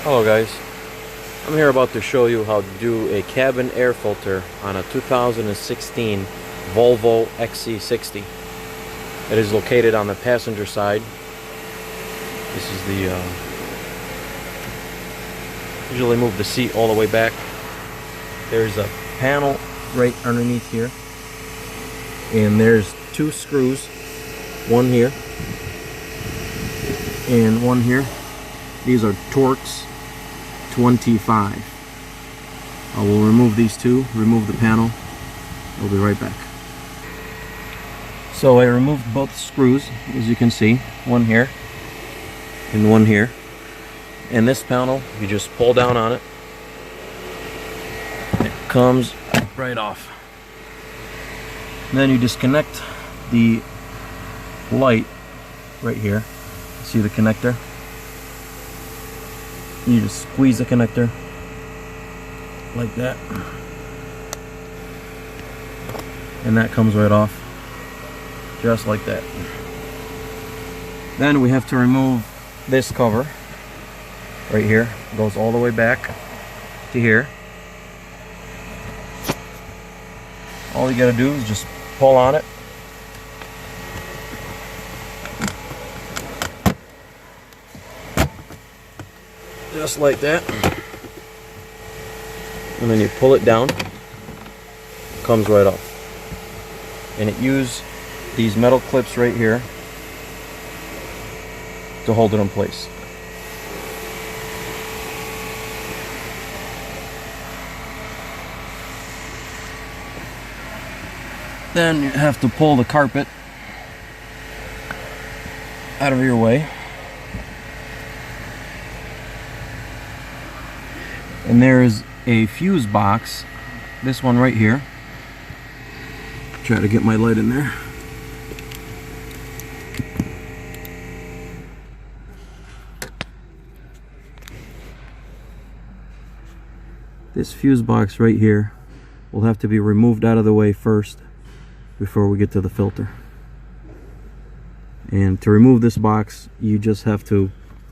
Hello guys, I'm here about to show you how to do a cabin air filter on a 2016 Volvo XC60. It is located on the passenger side. This is the usually move the seat all the way back. There's a panel right underneath here, and there's two screws, one here and one here. These are Torx 25. I will remove these two, remove the panel. I'll be right back. So I removed both screws, as you can see, one here and one here. And this panel, you just pull down on it. It comes right off. And then you disconnect the light right here. See the connector? You just squeeze the connector like that, and that comes right off, just like that. Then we have to remove this cover right here. It goes all the way back to here. All you gotta do is just pull on it. Just like that, and then you pull it down, it comes right off. And it uses these metal clips right here to hold it in place. Then you have to pull the carpet out of your way. And there's a fuse box, this one right here. Try to get my light in there. This fuse box right here will have to be removed out of the way first before we get to the filter. And to remove this box, you just have to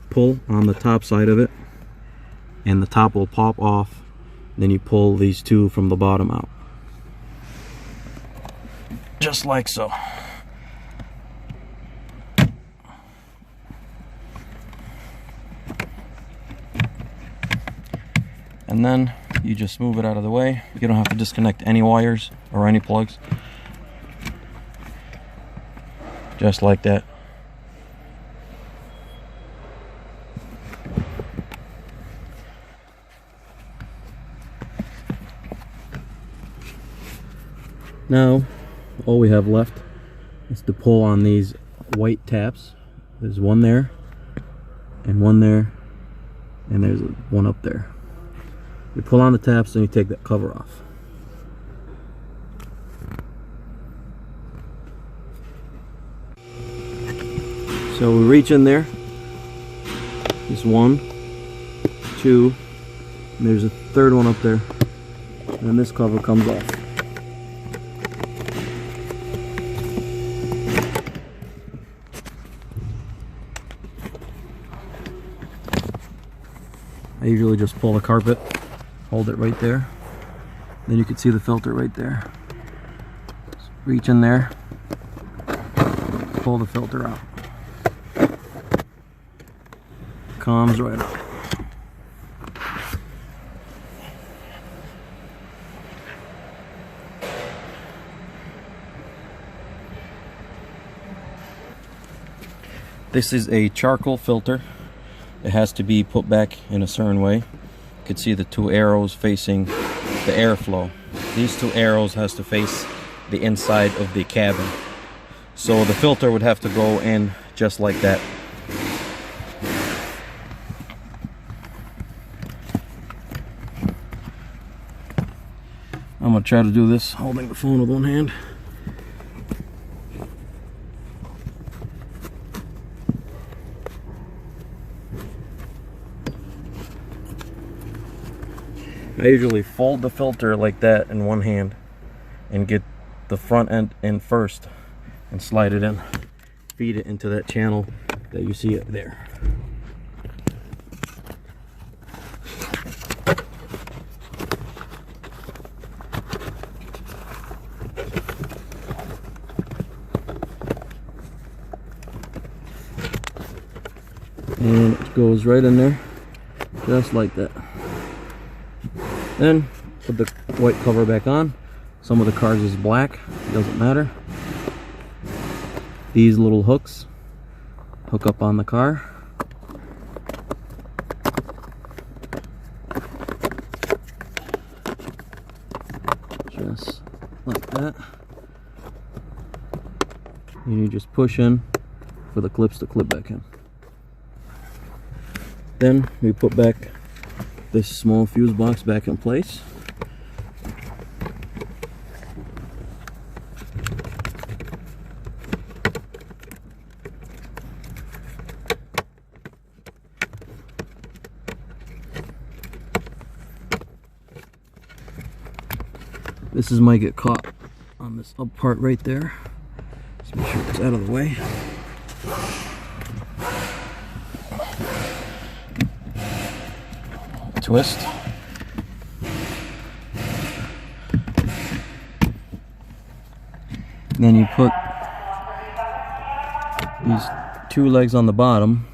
pull on the top side of it, and the top will pop off. Then you pull these two from the bottom out, just like so. And then you just move it out of the way. You don't have to disconnect any wires or any plugs, just like that. Now, all we have left is to pull on these white taps. There's one there, and one there, and there's one up there. You pull on the taps and you take that cover off. So we reach in there. There's one, two, and there's a third one up there. And this cover comes off. I usually just pull the carpet, hold it right there. Then you can see the filter right there. Just reach in there, pull the filter out. Comes right up. This is a charcoal filter. It has to be put back in a certain way. You can see the two arrows facing the airflow. These two arrows has to face the inside of the cabin. So the filter would have to go in just like that. I'm gonna try to do this holding the phone with one hand. I usually fold the filter like that in one hand and get the front end in first and slide it in. Feed it into that channel that you see it there. goes right in there, just like that. Then put the white cover back on. Some of the cars is black, it doesn't matter. These little hooks hook up on the car. Just like that. And you just push in for the clips to clip back in. Then we put back this small fuse box back in place. This might get caught on this up part right there. Let's make sure it's out of the way. Twist. Then you put these two legs on the bottom.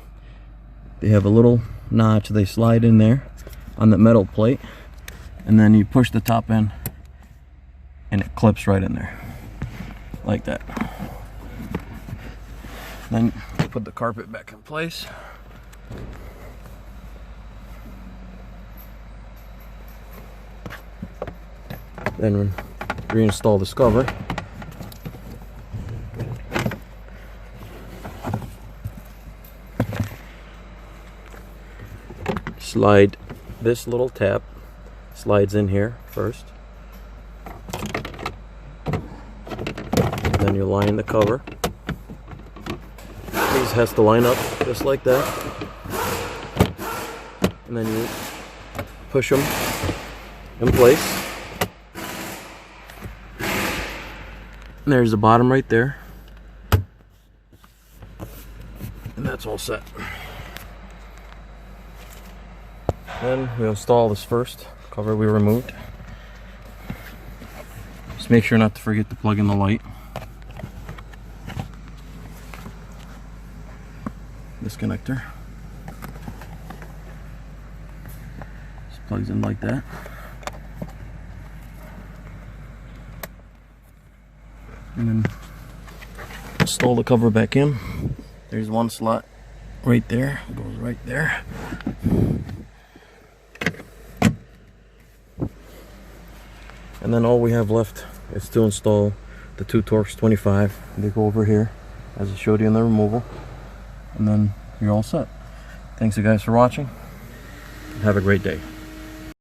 They have a little notch, they slide in there on the metal plate, and then you push the top in and it clips right in there like that. Then put the carpet back in place. Then reinstall this cover. Slide this little tab, slides in here first. And then you line the cover. This has to line up just like that. And then you push them in place. And there's the bottom right there. And that's all set. Then we install this first cover we removed. Just make sure not to forget to plug in the light. This connector. Just plugs in like that. And then install the cover back in. There's one slot right there, it goes right there. And then all we have left is to install the two Torx 25. They go over here as I showed you in the removal, and then you're all set. Thanks you guys for watching. Have a great day.